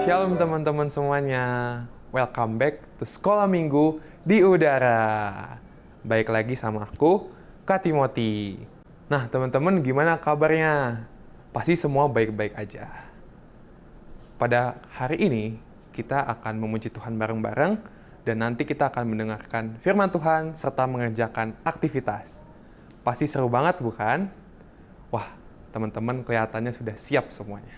Shalom teman-teman semuanya. Welcome back to Sekolah Minggu di Udara. Baik lagi sama aku, Kak Timothy. Nah teman-teman gimana kabarnya? Pasti semua baik-baik aja. Pada hari ini, kita akan memuji Tuhan bareng-bareng dan nanti kita akan mendengarkan firman Tuhan serta mengerjakan aktivitas. Pasti seru banget bukan? Wah, teman-teman kelihatannya sudah siap semuanya.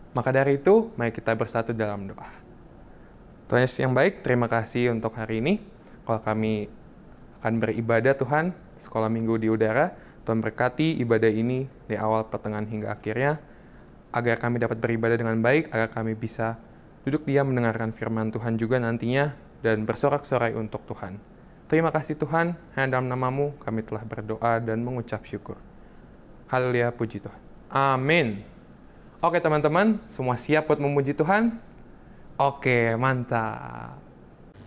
Maka dari itu, mari kita bersatu dalam doa. Tuhan Yesus yang baik, terima kasih untuk hari ini. Kalau kami akan beribadah Tuhan, sekolah minggu di udara, Tuhan berkati ibadah ini di awal, pertengahan, hingga akhirnya, agar kami dapat beribadah dengan baik, agar kami bisa duduk diam mendengarkan firman Tuhan juga nantinya, dan bersorak-sorai untuk Tuhan. Terima kasih Tuhan, hanya dalam nama-Mu kami telah berdoa dan mengucap syukur. Haleluya, puji Tuhan. Amin. Oke teman-teman, semua siap buat memuji Tuhan? Oke, mantap.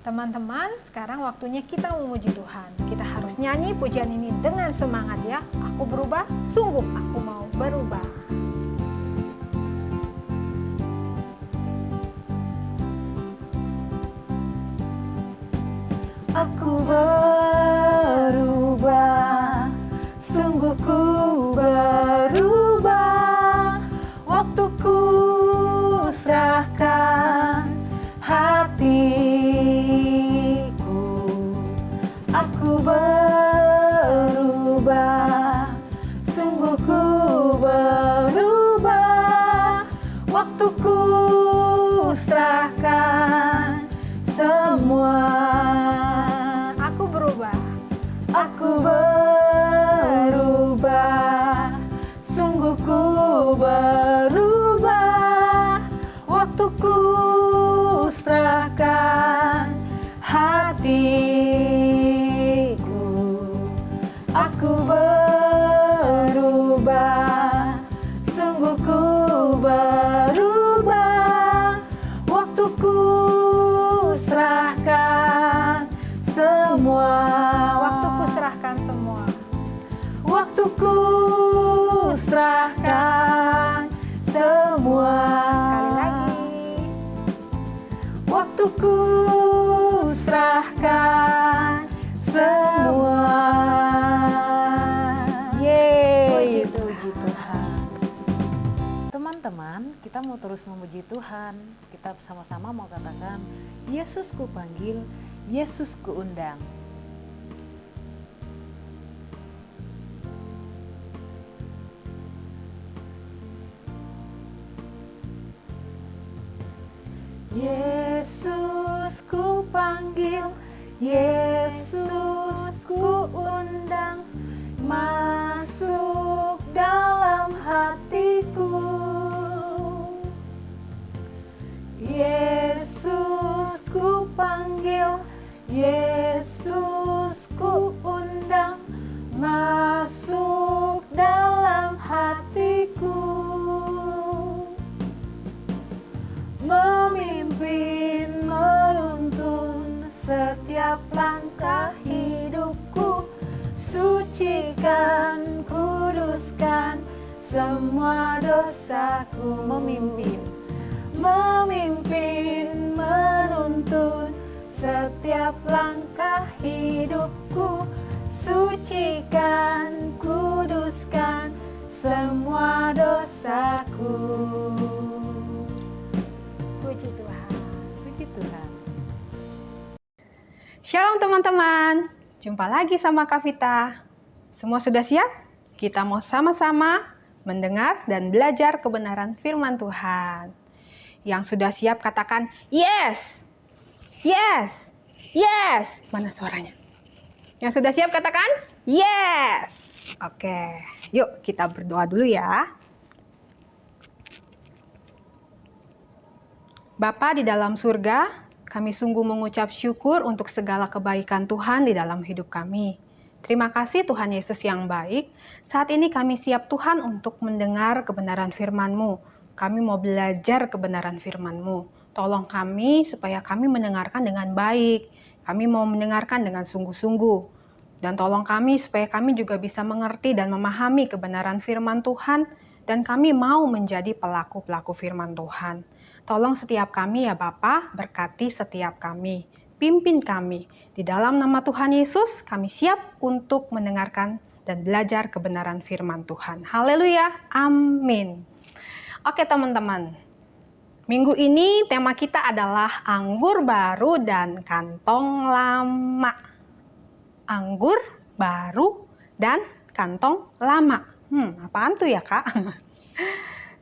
Teman-teman, sekarang waktunya kita memuji Tuhan. Kita harus nyanyi pujian ini dengan semangat ya. Aku berubah, sungguh aku mau berubah. Aku berubah, sungguh ku berubah. Waktuku serahkan hatiku. Aku berubah, sungguh ku berubah. Waktuku serahkan semua. Aku berubah, sungguh ku berubah. Waktuku serahkan hatiku. Aku berubah, sungguh ku berubah. Waktuku serahkan semua. Waktuku serahkan semua. Sekali lagi. Waktuku serahkan semua. Yeay, puji Tuhan. Teman-teman, kita mau terus memuji Tuhan. Kita sama-sama mau katakan, Yesus ku panggil, Yesus ku undang. Yesus ku panggil, Yesus ku undang, masuk dalam hatiku. Yesus ku panggil, Yesus ku undang, masuk dalam hatiku. Memimpin, menuntun setiap langkah hidupku. Sucikan, kuduskan semua dosaku. Memimpin, menuntun setiap langkah hidupku. Sucikan, kuduskan semua dosaku. Puji Tuhan. Puji Tuhan. Shalom teman-teman. Jumpa lagi sama Kak Vita. Semua sudah siap? Kita mau sama-sama mendengar dan belajar kebenaran firman Tuhan. Yang sudah siap katakan yes. Yes. Yes. Mana suaranya? Yang sudah siap katakan yes. Oke, yuk kita berdoa dulu ya. Bapa di dalam surga, kami sungguh mengucap syukur untuk segala kebaikan Tuhan di dalam hidup kami. Terima kasih Tuhan Yesus yang baik. Saat ini kami siap Tuhan untuk mendengar kebenaran firman-Mu. Kami mau belajar kebenaran firman-Mu. Tolong kami supaya kami mendengarkan dengan baik. Kami mau mendengarkan dengan sungguh-sungguh. Dan tolong kami supaya kami juga bisa mengerti dan memahami kebenaran firman Tuhan. Dan kami mau menjadi pelaku-pelaku firman Tuhan. Tolong setiap kami ya Bapa, berkati setiap kami. Pimpin kami. Di dalam nama Tuhan Yesus, kami siap untuk mendengarkan dan belajar kebenaran firman Tuhan. Haleluya, amin. Oke teman-teman, minggu ini tema kita adalah anggur baru dan kantong lama. Anggur baru dan kantong lama. Apaan tuh ya Kak?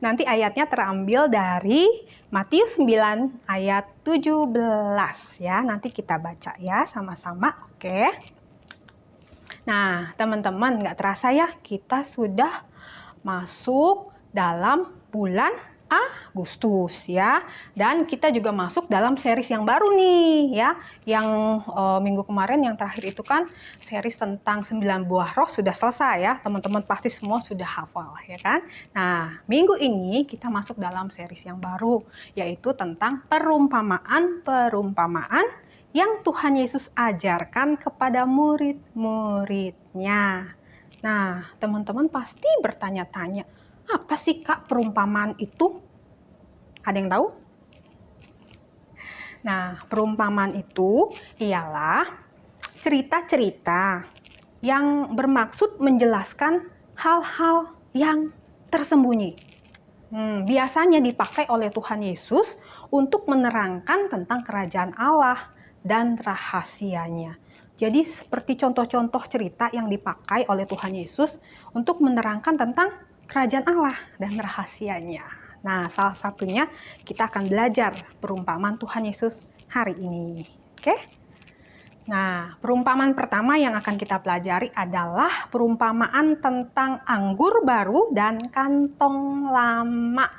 Nanti ayatnya terambil dari Matius 9 ayat 17 ya. Nanti kita baca ya sama-sama, oke? Nah, teman-teman, nggak terasa ya kita sudah masuk dalam bulan Agustus ya. Dan kita juga masuk dalam series yang baru nih ya. Yang minggu kemarin yang terakhir itu kan series tentang 9 buah roh sudah selesai ya. Teman-teman pasti semua sudah hafal ya kan. Nah, minggu ini kita masuk dalam series yang baru, yaitu tentang perumpamaan-perumpamaan yang Tuhan Yesus ajarkan kepada murid-muridnya. Nah, teman-teman pasti bertanya-tanya, apa sih Kak perumpamaan itu? Ada yang tahu? Nah, perumpamaan itu ialah cerita-cerita yang bermaksud menjelaskan hal-hal yang tersembunyi. Biasanya dipakai oleh Tuhan Yesus untuk menerangkan tentang kerajaan Allah dan rahasianya. Jadi seperti contoh-contoh cerita yang dipakai oleh Tuhan Yesus untuk menerangkan tentang kerajaan Allah dan rahasianya. Nah, salah satunya kita akan belajar perumpamaan Tuhan Yesus hari ini. Oke? Nah, perumpamaan pertama yang akan kita pelajari adalah perumpamaan tentang anggur baru dan kantong lama.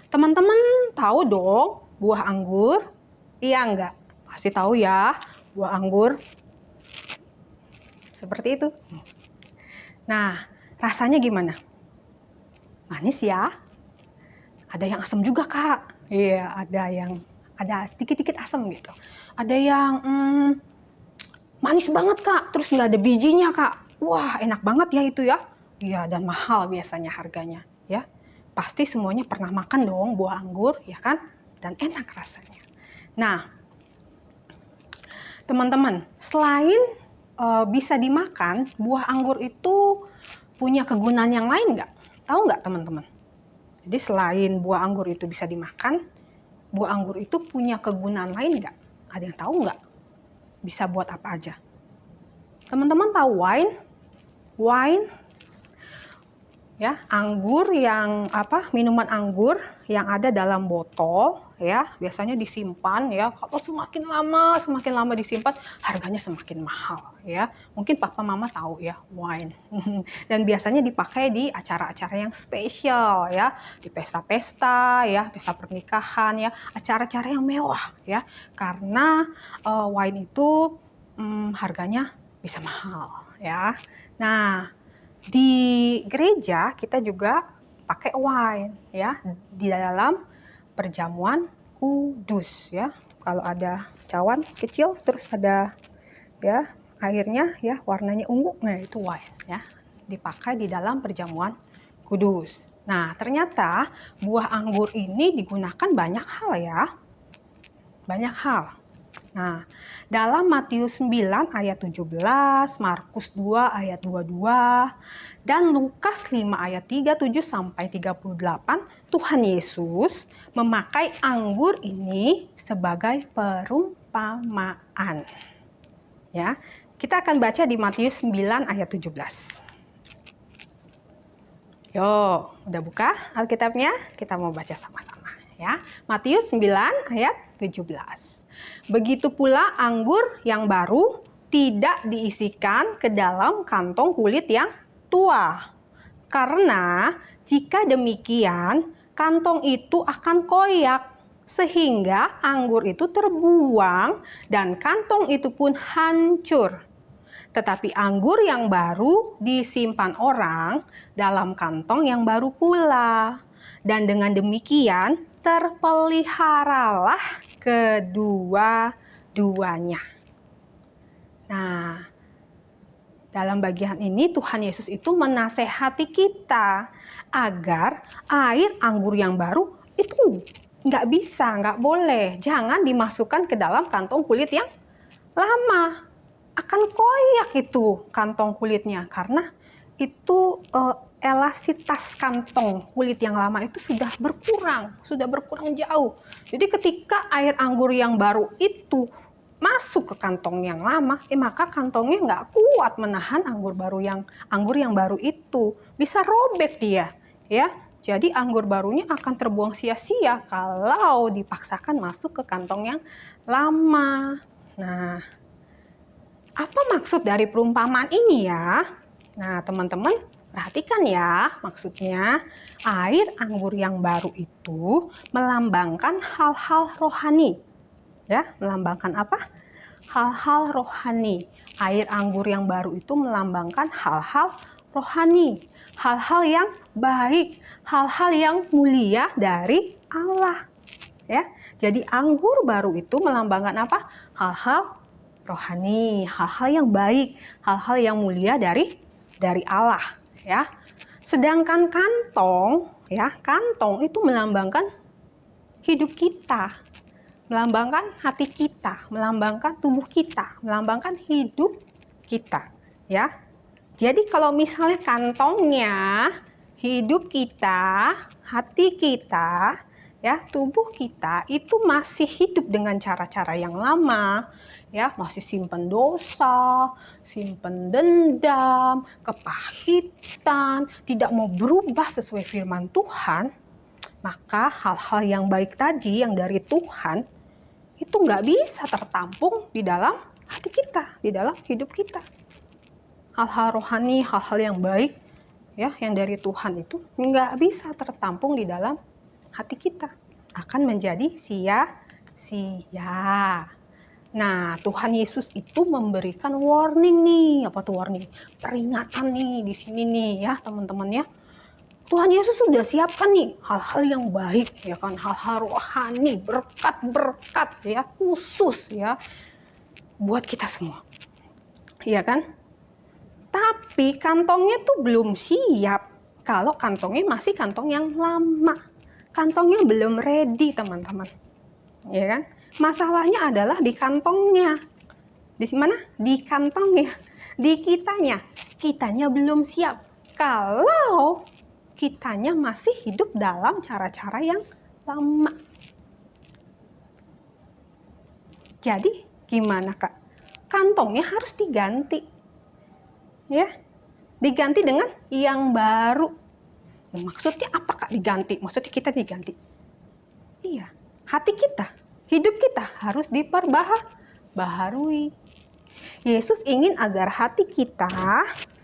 Teman-teman tahu dong buah anggur? Iya enggak? Pasti tahu ya, buah anggur. Seperti itu. Nah, rasanya gimana? Manis ya? Ada yang asam juga Kak. Iya, ada sedikit-sedikit asam gitu. Ada yang manis banget Kak, terus nggak ada bijinya Kak. Wah, enak banget ya itu ya. Iya, dan mahal biasanya harganya ya. Pasti semuanya pernah makan dong buah anggur ya kan? Dan enak rasanya. Nah, teman-teman, selain bisa dimakan, buah anggur itu punya kegunaan yang lain nggak? Tahu nggak teman-teman? Jadi selain buah anggur itu bisa dimakan, buah anggur itu punya kegunaan lain nggak? Ada yang tahu nggak? Bisa buat apa aja? Teman-teman tahu wine? Wine, ya, anggur yang minuman anggur yang ada dalam botol, ya, biasanya disimpan ya. Kalau semakin lama disimpan, harganya semakin mahal, ya. Mungkin papa mama tahu ya, wine. Dan biasanya dipakai di acara-acara yang spesial, ya, di pesta-pesta, ya, pesta pernikahan, ya, acara-acara yang mewah, ya. Karena wine itu harganya bisa mahal, ya. Nah, di gereja kita juga pakai wine ya di dalam perjamuan kudus ya. Kalau ada cawan kecil terus ada ya airnya ya warnanya ungu, nah itu wine ya, dipakai di dalam perjamuan kudus. Nah, ternyata buah anggur ini digunakan banyak hal ya. Banyak hal. Nah, dalam Matius 9 ayat 17, Markus 2 ayat 22, dan Lukas 5 ayat 37 sampai 38, Tuhan Yesus memakai anggur ini sebagai perumpamaan. Ya, kita akan baca di Matius 9 ayat 17. Yo, udah buka Alkitabnya? Kita mau baca sama-sama ya. Matius 9 ayat 17. Begitu pula anggur yang baru tidak diisikan ke dalam kantong kulit yang tua. Karena jika demikian, kantong itu akan koyak, sehingga anggur itu terbuang dan kantong itu pun hancur. Tetapi anggur yang baru disimpan orang dalam kantong yang baru pula. Dan dengan demikian terpeliharalah kedua-duanya. Nah, dalam bagian ini Tuhan Yesus itu menasehati kita agar air anggur yang baru itu nggak bisa, nggak boleh. Jangan dimasukkan ke dalam kantong kulit yang lama. Akan koyak itu kantong kulitnya karena itu elastisitas kantong kulit yang lama itu sudah berkurang jauh. Jadi ketika air anggur yang baru itu masuk ke kantong yang lama, maka kantongnya nggak kuat menahan anggur yang baru itu, bisa robek dia, ya. Jadi anggur barunya akan terbuang sia-sia kalau dipaksakan masuk ke kantong yang lama. Nah, apa maksud dari perumpamaan ini ya? Nah, teman-teman perhatikan ya, maksudnya air anggur yang baru itu melambangkan hal-hal rohani. Ya, melambangkan apa? Hal-hal rohani. Air anggur yang baru itu melambangkan hal-hal rohani, hal-hal yang baik, hal-hal yang mulia dari Allah. Ya, jadi anggur baru itu melambangkan apa? Hal-hal rohani, hal-hal yang baik, hal-hal yang mulia dari Allah, ya. Sedangkan kantong, ya, kantong itu melambangkan hidup kita, melambangkan hati kita, melambangkan tubuh kita, melambangkan hidup kita, ya. Jadi kalau misalnya kantongnya hidup kita, hati kita, ya, tubuh kita itu masih hidup dengan cara-cara yang lama, ya, masih simpen dosa, simpen dendam, kepahitan, tidak mau berubah sesuai firman Tuhan, maka hal-hal yang baik tadi yang dari Tuhan itu nggak bisa tertampung di dalam hati kita, di dalam hidup kita. Hal-hal rohani, hal-hal yang baik, ya, yang dari Tuhan itu nggak bisa tertampung di dalam hati kita, akan menjadi sia-sia. Nah, Tuhan Yesus itu memberikan warning nih. Apa tuh warning? Peringatan nih di sini nih ya, teman-teman ya. Tuhan Yesus sudah siapkan nih hal-hal yang baik, ya kan, hal-hal rohani, berkat-berkat ya, khusus ya buat kita semua. Iya kan? Tapi kantongnya tuh belum siap kalau kantongnya masih kantong yang lama. Kantongnya belum ready, teman-teman. Ya kan? Masalahnya adalah di kantongnya. Di mana? Di kantongnya. Di kitanya. Kitanya belum siap. Kalau kitanya masih hidup dalam cara-cara yang lama. Jadi gimana, Kak? Kantongnya harus diganti. Ya. Diganti dengan yang baru. Nah, maksudnya apa, Kak, diganti? Maksudnya kita diganti. Iya, hati kita. Hidup kita harus diperbaharui. Yesus ingin agar hati kita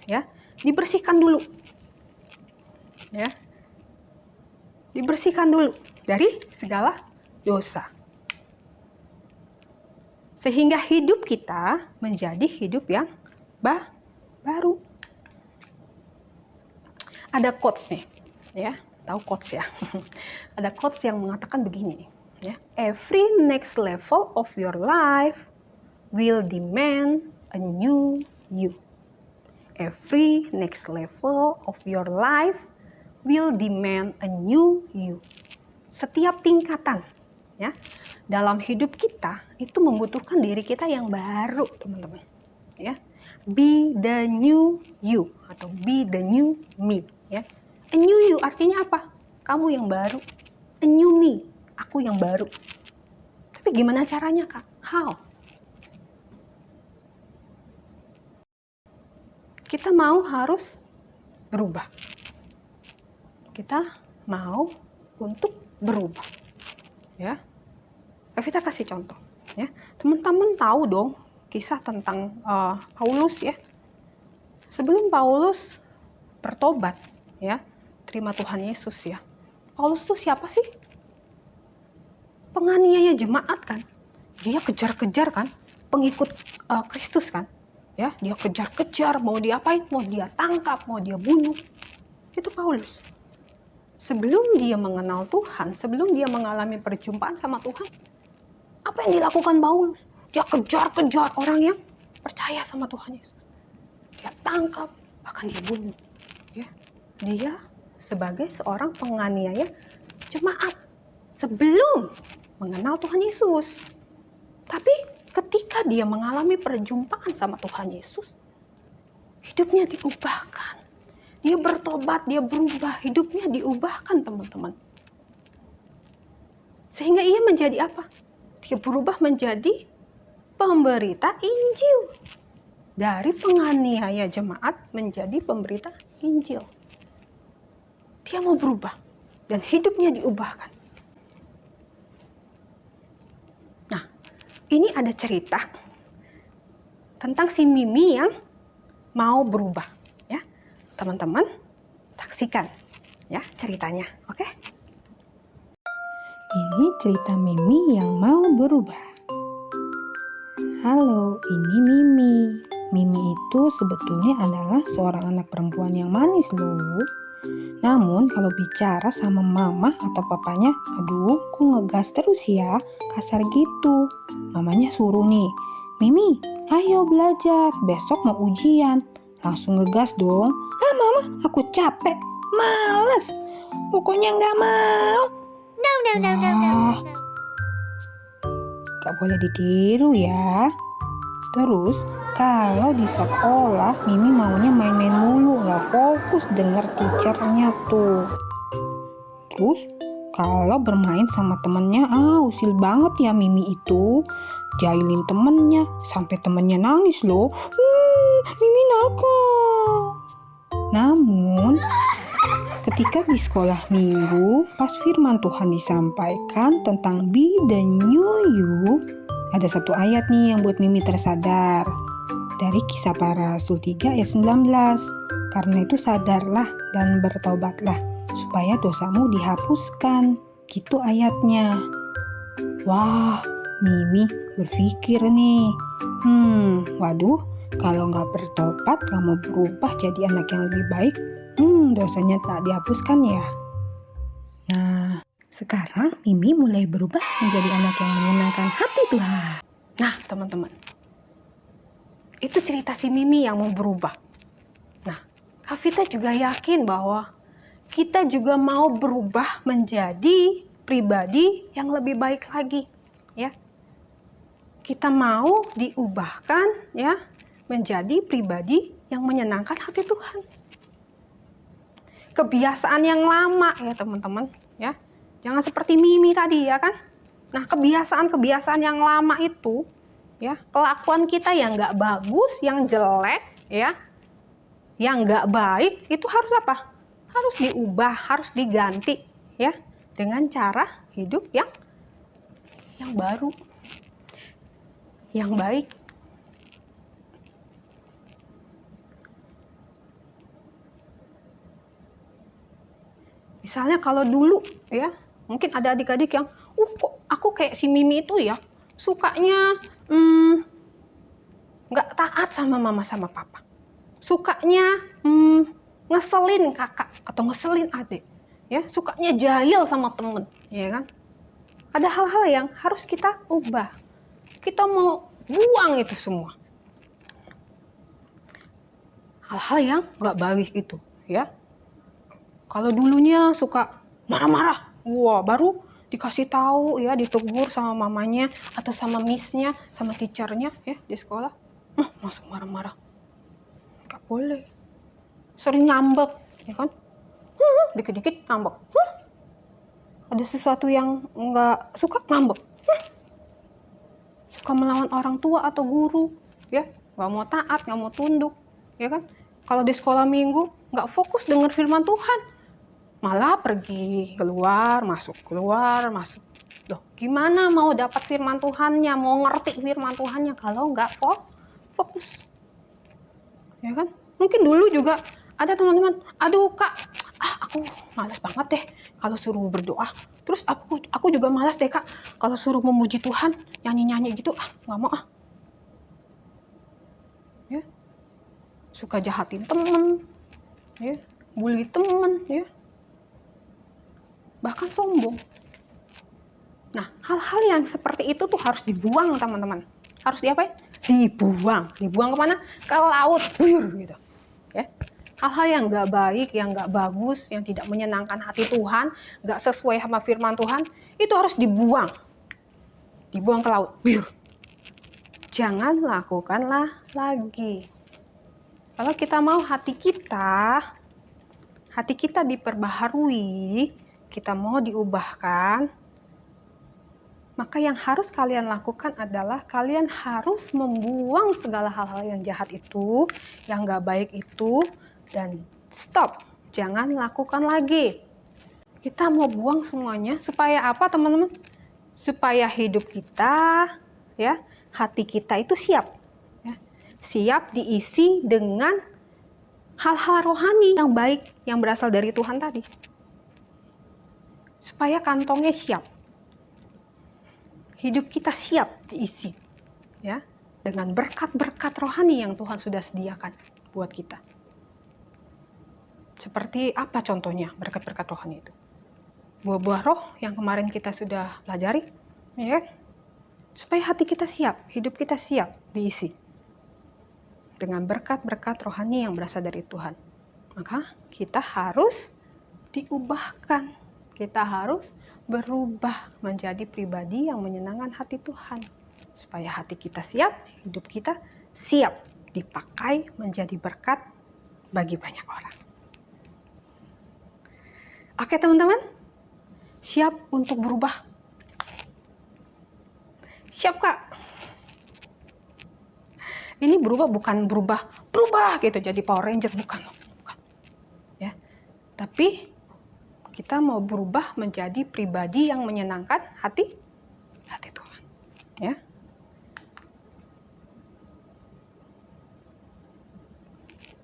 ya dibersihkan dulu. Ya. Dibersihkan dulu dari segala dosa. Sehingga hidup kita menjadi hidup yang baru. Ada quotes nih, ya. Tahu quotes ya? Ada quotes yang mengatakan begini nih. Ya, every next level of your life will demand a new you. Every next level of your life will demand a new you. Setiap tingkatan, ya, dalam hidup kita itu membutuhkan diri kita yang baru, teman-teman. Ya, be the new you atau be the new me. Ya, a new you artinya apa? Kamu yang baru. A new me. Aku yang baru. Tapi gimana caranya, Kak? How? Kita mau harus berubah. Kita mau untuk berubah. Ya. Evita kasih contoh. Ya. Teman-teman tahu dong kisah tentang Paulus ya. Sebelum Paulus bertobat, ya, terima Tuhan Yesus ya. Paulus itu siapa sih? Penganiaya jemaat kan, dia kejar-kejar kan, pengikut Kristus kan, ya, dia kejar-kejar, mau diapain, mau dia tangkap, mau dia bunuh, itu Paulus. Sebelum dia mengenal Tuhan, sebelum dia mengalami perjumpaan sama Tuhan, apa yang dilakukan Paulus? Dia kejar-kejar orang yang percaya sama Tuhan Yesus, dia tangkap, bahkan dia bunuh, ya, dia sebagai seorang penganiaya jemaat. sebelum mengenal Tuhan Yesus. Tapi ketika dia mengalami perjumpaan sama Tuhan Yesus, hidupnya diubahkan. Dia bertobat, dia berubah, hidupnya diubahkan teman-teman. Sehingga ia menjadi apa? Dia berubah menjadi pemberita Injil. Dari penganiaya jemaat menjadi pemberita Injil. Dia mau berubah dan hidupnya diubahkan. Nah, ini ada cerita tentang si Mimi yang mau berubah, ya. Teman-teman, saksikan ya ceritanya, oke? Ini cerita Mimi yang mau berubah. Halo, ini Mimi. Mimi itu sebetulnya adalah seorang anak perempuan yang manis loh. Namun kalau bicara sama mama atau papanya, aduh kok ngegas terus ya, kasar gitu. Mamanya suruh nih, Mimi ayo belajar, besok mau ujian. Langsung ngegas dong. Ah mama, aku capek, males. Pokoknya nggak mau. No. Gak boleh ditiru ya. Terus kalau di sekolah Mimi maunya main-main mulu, gak fokus denger teachernya tuh. Terus kalau bermain sama temennya, usil banget ya Mimi itu. Jahilin temennya sampai temennya nangis loh. Mimi nakal. Namun ketika di sekolah minggu, pas firman Tuhan disampaikan tentang be the new you, ada satu ayat nih yang buat Mimi tersadar. Dari Kisah Para Rasul 3 ayat 19. Karena itu sadarlah dan bertobatlah, supaya dosamu dihapuskan. Gitu ayatnya. Wah, Mimi berpikir nih. Waduh, kalau nggak bertobat, nggak mau berubah jadi anak yang lebih baik, dosanya tak dihapuskan ya. Nah, sekarang Mimi mulai berubah menjadi anak yang menyenangkan hati Tuhan. Nah, teman-teman, itu cerita si Mimi yang mau berubah. Nah, Kak Vita juga yakin bahwa kita juga mau berubah menjadi pribadi yang lebih baik lagi, ya. Kita mau diubahkan, ya, menjadi pribadi yang menyenangkan hati Tuhan. Kebiasaan yang lama ya teman-teman, ya. Jangan seperti Mimi tadi ya kan. Nah, kebiasaan yang lama itu, ya, kelakuan kita yang nggak bagus, yang jelek, ya, yang nggak baik, itu harus apa? Harus diubah, harus diganti, ya, dengan cara hidup yang baru, yang baik. Misalnya kalau dulu, ya, mungkin ada adik-adik yang, kok aku kayak si Mimi itu ya, sukanya nggak taat sama mama sama papa. Sukanya ngeselin kakak atau ngeselin adik. Ya, sukanya jahil sama temen, ya kan? Ada hal-hal yang harus kita ubah. Kita mau buang itu semua. Hal-hal yang nggak baik itu, ya. Kalau dulunya suka marah-marah, wah baru dikasih tahu ya, ditegur sama mamanya atau sama missnya, sama teachernya ya di sekolah, langsung marah-marah. Gak boleh. Sering ngambek, ya kan? Dikit-dikit ngambek. Ada sesuatu yang nggak suka ngambek. Suka melawan orang tua atau guru, ya, nggak mau taat, nggak mau tunduk, ya kan? Kalau di sekolah minggu nggak fokus dengar firman Tuhan. Malah pergi keluar, masuk. Loh, gimana mau dapat firman Tuhannya, mau ngerti firman Tuhannya kalau nggak fokus? Ya kan? Mungkin dulu juga ada teman-teman, aduh kak, aku malas banget deh kalau suruh berdoa. Terus aku juga malas deh kak kalau suruh memuji Tuhan, nyanyi-nyanyi gitu, nggak mau Ya, suka jahatin temen, ya, bully temen, ya. Bahkan sombong. Nah, hal-hal yang seperti itu tuh harus dibuang teman-teman. Harus diapain? Dibuang. Dibuang kemana? Ke laut. Buyur, gitu. Ya. Hal-hal yang nggak baik, yang nggak bagus, yang tidak menyenangkan hati Tuhan, nggak sesuai sama firman Tuhan, itu harus dibuang. Dibuang ke laut. Biur. Jangan lakukanlah lagi. Kalau kita mau hati kita diperbaharui, kita mau diubahkan, maka yang harus kalian lakukan adalah kalian harus membuang segala hal-hal yang jahat itu, yang gak baik itu, dan stop. Jangan lakukan lagi. Kita mau buang semuanya supaya apa, teman-teman? Supaya hidup kita, ya, hati kita itu siap. Ya, siap diisi dengan hal-hal rohani yang baik yang berasal dari Tuhan tadi. Supaya kantongnya siap. Hidup kita siap diisi, ya, dengan berkat-berkat rohani yang Tuhan sudah sediakan buat kita. Seperti apa contohnya berkat-berkat rohani itu? Buah-buah roh yang kemarin kita sudah pelajari, ya, supaya hati kita siap, hidup kita siap diisi dengan berkat-berkat rohani yang berasal dari Tuhan. Maka kita harus diubahkan, kita harus berubah menjadi pribadi yang menyenangkan hati Tuhan, supaya hati kita siap, hidup kita siap dipakai menjadi berkat bagi banyak orang. Oke teman-teman, siap untuk berubah? Siap Kak? Ini berubah bukan berubah gitu jadi Power Ranger, bukan. Ya. Tapi kita mau berubah menjadi pribadi yang menyenangkan hati Tuhan. Ya.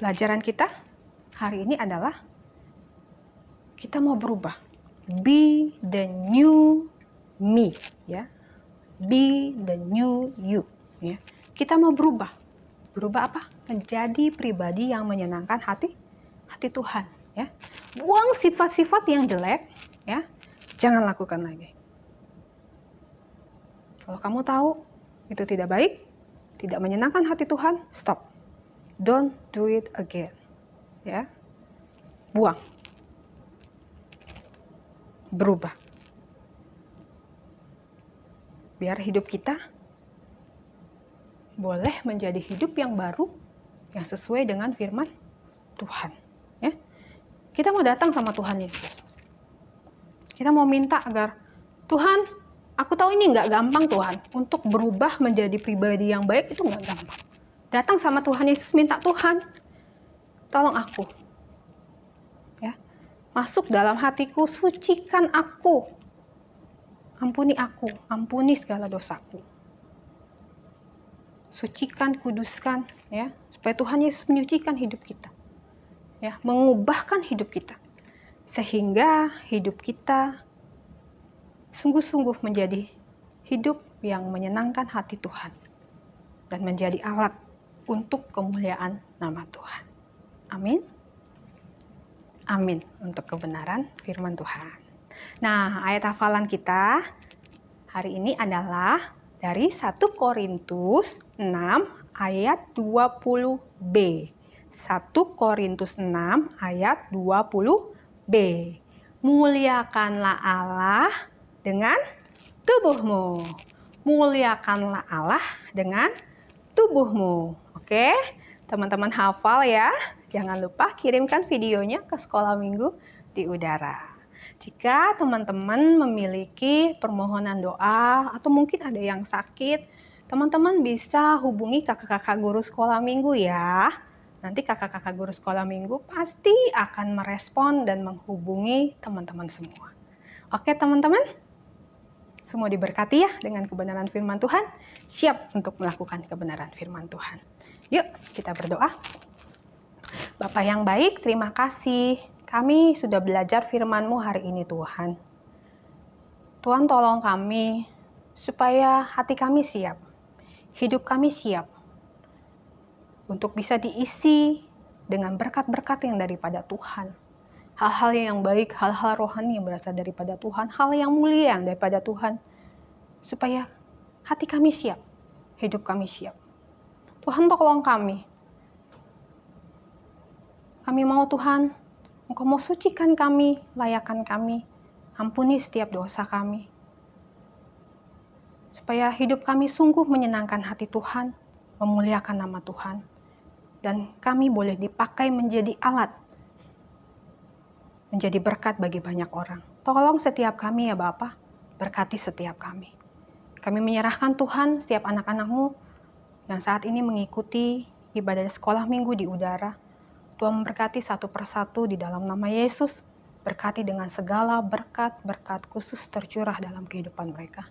Pelajaran kita hari ini adalah kita mau berubah. Be the new me, ya. Be the new you, ya. Kita mau berubah. Berubah apa? Menjadi pribadi yang menyenangkan hati Tuhan, ya. Buang sifat-sifat yang jelek, ya. Jangan lakukan lagi. Kalau kamu tahu itu tidak baik, tidak menyenangkan hati Tuhan, stop. Don't do it again. Ya. Buang. Berubah. Biar hidup kita boleh menjadi hidup yang baru, yang sesuai dengan firman Tuhan. Ya. Kita mau datang sama Tuhan Yesus. Kita mau minta agar, Tuhan, aku tahu ini nggak gampang Tuhan. Untuk berubah menjadi pribadi yang baik itu nggak gampang. Datang sama Tuhan Yesus, minta Tuhan, tolong aku. Masuk dalam hatiku, sucikan aku. Ampuni aku, ampuni segala dosaku. Sucikan, kuduskan, ya, supaya Tuhan Yesus menyucikan hidup kita. Ya, mengubahkan hidup kita. Sehingga hidup kita sungguh-sungguh menjadi hidup yang menyenangkan hati Tuhan. Dan menjadi alat untuk kemuliaan nama Tuhan. Amin. Amin untuk kebenaran firman Tuhan. Nah, ayat hafalan kita hari ini adalah dari 1 Korintus 6 ayat 20b. 1 Korintus 6 ayat 20b. Muliakanlah Allah dengan tubuhmu. Muliakanlah Allah dengan tubuhmu. Oke, teman-teman hafal ya. Jangan lupa kirimkan videonya ke Sekolah Minggu di Udara. Jika teman-teman memiliki permohonan doa atau mungkin ada yang sakit, teman-teman bisa hubungi kakak-kakak guru Sekolah Minggu ya. Nanti kakak-kakak guru Sekolah Minggu pasti akan merespon dan menghubungi teman-teman semua. Oke teman-teman, semua diberkati ya dengan kebenaran firman Tuhan. Siap untuk melakukan kebenaran firman Tuhan. Yuk kita berdoa. Bapa yang baik, terima kasih. Kami sudah belajar firman-Mu hari ini Tuhan. Tuhan tolong kami supaya hati kami siap, hidup kami siap untuk bisa diisi dengan berkat-berkat yang daripada Tuhan. Hal-hal yang baik, hal-hal rohani yang berasal daripada Tuhan, hal yang mulia yang daripada Tuhan. Supaya hati kami siap, hidup kami siap. Tuhan tolong kami. Kami mau Tuhan, Engkau mau sucikan kami, layakan kami, ampuni setiap dosa kami. supaya hidup kami sungguh menyenangkan hati Tuhan, memuliakan nama Tuhan, dan kami boleh dipakai menjadi alat, menjadi berkat bagi banyak orang. Tolong setiap kami ya Bapa, berkati setiap kami. Kami menyerahkan Tuhan setiap anak-anak-Mu yang saat ini mengikuti ibadah sekolah minggu di udara. Tuhan memberkati satu persatu di dalam nama Yesus, berkati dengan segala berkat-berkat khusus tercurah dalam kehidupan mereka.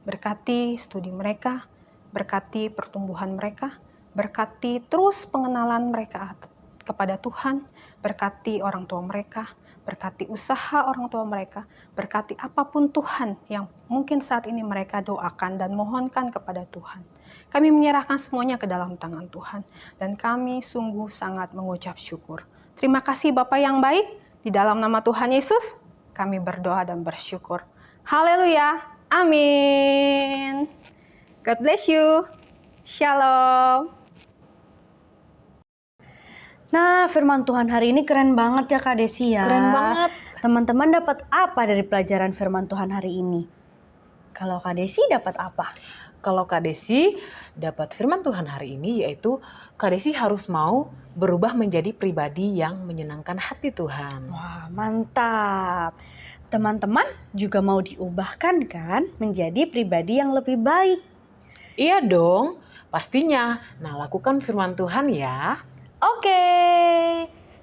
Berkati studi mereka, berkati pertumbuhan mereka, berkati terus pengenalan mereka kepada Tuhan, berkati orang tua mereka, berkati usaha orang tua mereka, berkati apapun Tuhan yang mungkin saat ini mereka doakan dan mohonkan kepada Tuhan. Kami menyerahkan semuanya ke dalam tangan Tuhan, dan kami sungguh sangat mengucap syukur. Terima kasih Bapa yang baik, di dalam nama Tuhan Yesus, kami berdoa dan bersyukur. Haleluya, amin. God bless you. Shalom. Nah, firman Tuhan hari ini keren banget ya Kak Desi ya. Keren banget. Teman-teman dapat apa dari pelajaran firman Tuhan hari ini? Kalau Kak Desi dapat apa? Kalau Kak Desi dapat firman Tuhan hari ini, yaitu Kak Desi harus mau berubah menjadi pribadi yang menyenangkan hati Tuhan. Wah, mantap. Teman-teman juga mau diubahkan kan menjadi pribadi yang lebih baik. Iya dong, pastinya. Nah, lakukan firman Tuhan ya. Oke.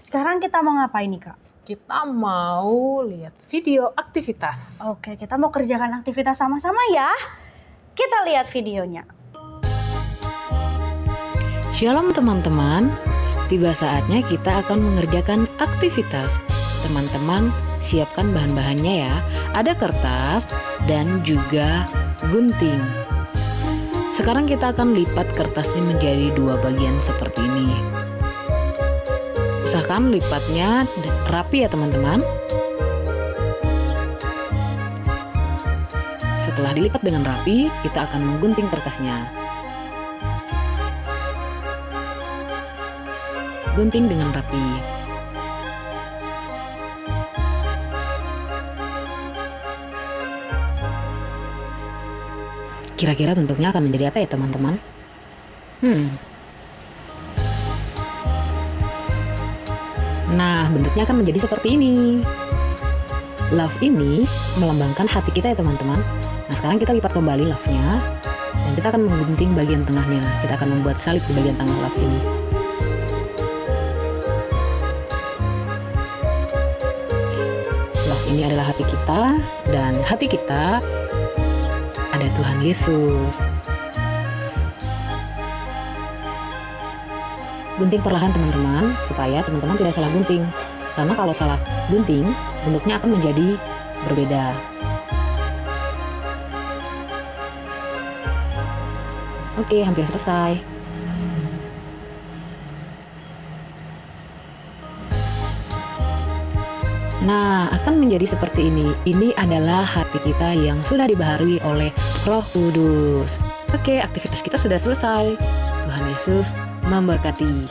Sekarang kita mau ngapain nih Kak? Kita mau lihat video aktivitas. Oke, kita mau kerjakan aktivitas sama-sama ya. Kita lihat videonya. Shalom teman-teman, tiba saatnya kita akan mengerjakan aktivitas. Teman-teman, siapkan bahan-bahannya ya. Ada kertas dan juga gunting. Sekarang kita akan lipat kertasnya menjadi 2 bagian seperti ini. Usahakan lipatnya rapi ya teman-teman. Setelah dilipat dengan rapi, kita akan menggunting kertasnya. Gunting dengan rapi. Kira-kira bentuknya akan menjadi apa ya teman-teman? Nah, bentuknya akan menjadi seperti ini. Love ini melambangkan hati kita ya teman-teman. Nah, sekarang kita lipat kembali love-nya. Dan kita akan menggunting bagian tengahnya. Kita akan membuat salib di bagian tengah love ini. Love ini adalah hati kita. Dan hati kita ada Tuhan Yesus. Gunting perlahan teman-teman, supaya teman-teman tidak salah gunting. Karena kalau salah gunting, bentuknya akan menjadi berbeda. Oke, hampir selesai. Nah, akan menjadi seperti ini. Ini adalah hati kita yang sudah dibaharui oleh Roh Kudus. Oke, aktivitas kita sudah selesai. Tuhan Yesus memberkati.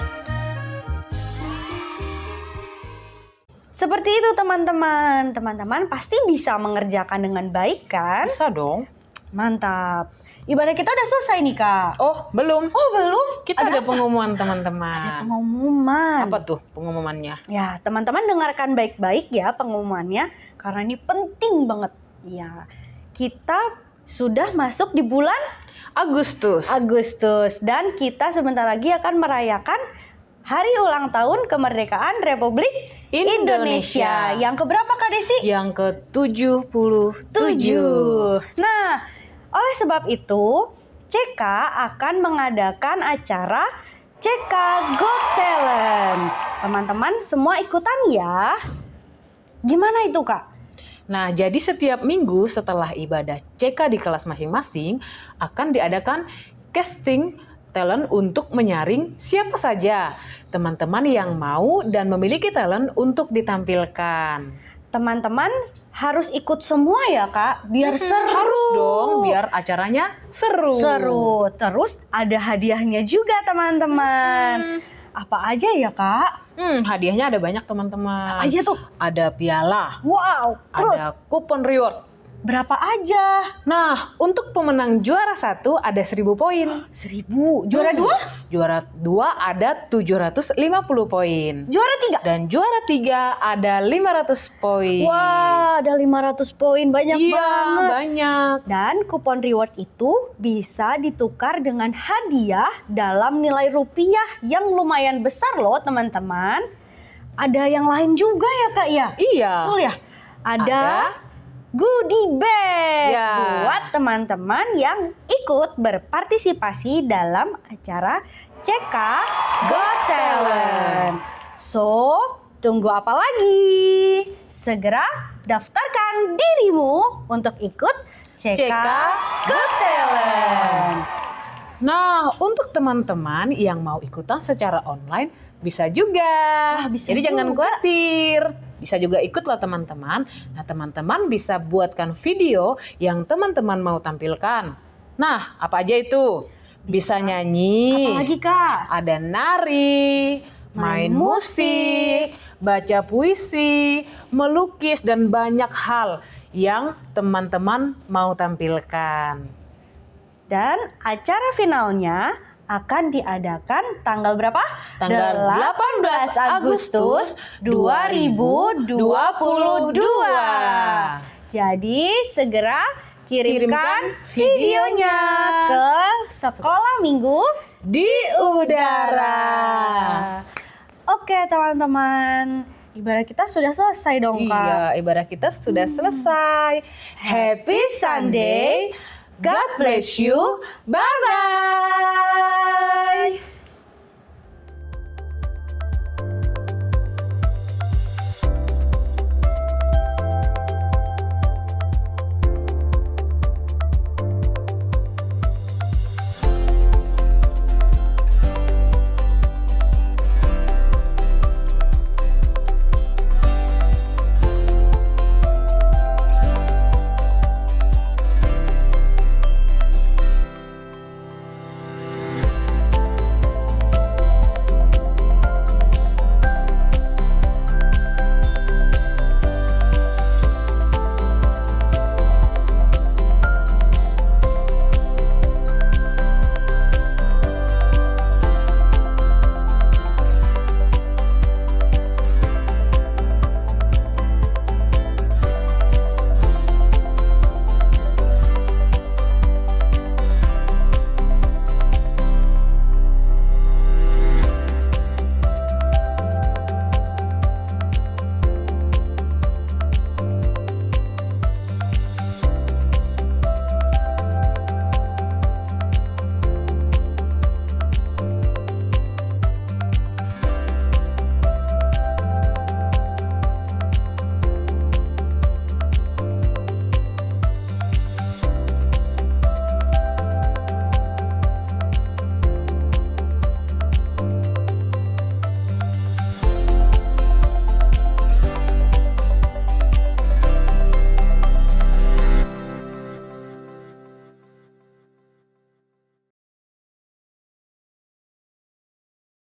Seperti itu teman-teman. Teman-teman pasti bisa mengerjakan dengan baik kan? Bisa dong. Mantap. Ibadah kita udah selesai nih Kak. Oh, belum. Oh belum? Kita ada apa? pengumuman Ada teman-teman. pengumuman. Apa tuh pengumumannya? Ya, teman-teman dengarkan baik-baik ya pengumumannya. Karena ini penting banget. Ya, kita sudah masuk di bulan Agustus. Dan kita sebentar lagi akan merayakan Hari Ulang Tahun Kemerdekaan Republik Indonesia. Yang keberapa Kak Desi? Yang ke-77. Nah, oleh sebab itu, CK akan mengadakan acara CK Got Talent. Teman-teman semua ikutan ya. Gimana itu Kak? Nah, jadi setiap minggu setelah ibadah CK di kelas masing-masing akan diadakan casting talent untuk menyaring siapa saja teman-teman yang mau dan memiliki talent untuk ditampilkan. Teman-teman harus ikut semua ya Kak, biar seru. Harus dong, biar acaranya seru. Seru. Terus ada hadiahnya juga teman-teman. Apa aja ya Kak? Hadiahnya ada banyak teman-teman. Apa aja tuh? Ada piala, Wow. Terus ada kupon reward, Berapa aja? Nah, untuk pemenang juara 1 ada 1000 poin. 1000. Juara 2? Juara 2 ada 750 poin. Juara 3? Dan juara 3 ada 500 poin. Wah, ada 500 poin. Banyak Iya, banget. banyak. Dan kupon reward itu bisa ditukar dengan hadiah dalam nilai rupiah yang lumayan besar loh teman-teman. Ada yang lain juga ya Kak ya? Iya. Betul ya? Ada goodie bag Ya. buat teman-teman yang ikut berpartisipasi dalam acara CK Got Talent. So, tunggu apa lagi? Segera daftarkan dirimu untuk ikut CK Got Talent. Nah, untuk teman-teman yang mau ikutan secara online bisa juga. Bisa Jadi jangan juga. khawatir. Bisa juga ikut loh teman-teman. Nah, teman-teman bisa buatkan video yang teman-teman mau tampilkan. Nah, apa aja itu? Bisa nyanyi. Apalagi Kak? Ada nari, main musik, baca puisi, melukis, dan banyak hal yang teman-teman mau tampilkan. Dan acara finalnya akan diadakan tanggal berapa? Tanggal 18 Agustus 2022. Jadi segera kirimkan Kirimkan videonya ke Sekolah Minggu Di Udara. Oke teman-teman, ibadah kita sudah selesai dong Kak. Iya, ibadah kita sudah selesai. Happy Sunday. God bless you. Bye-bye.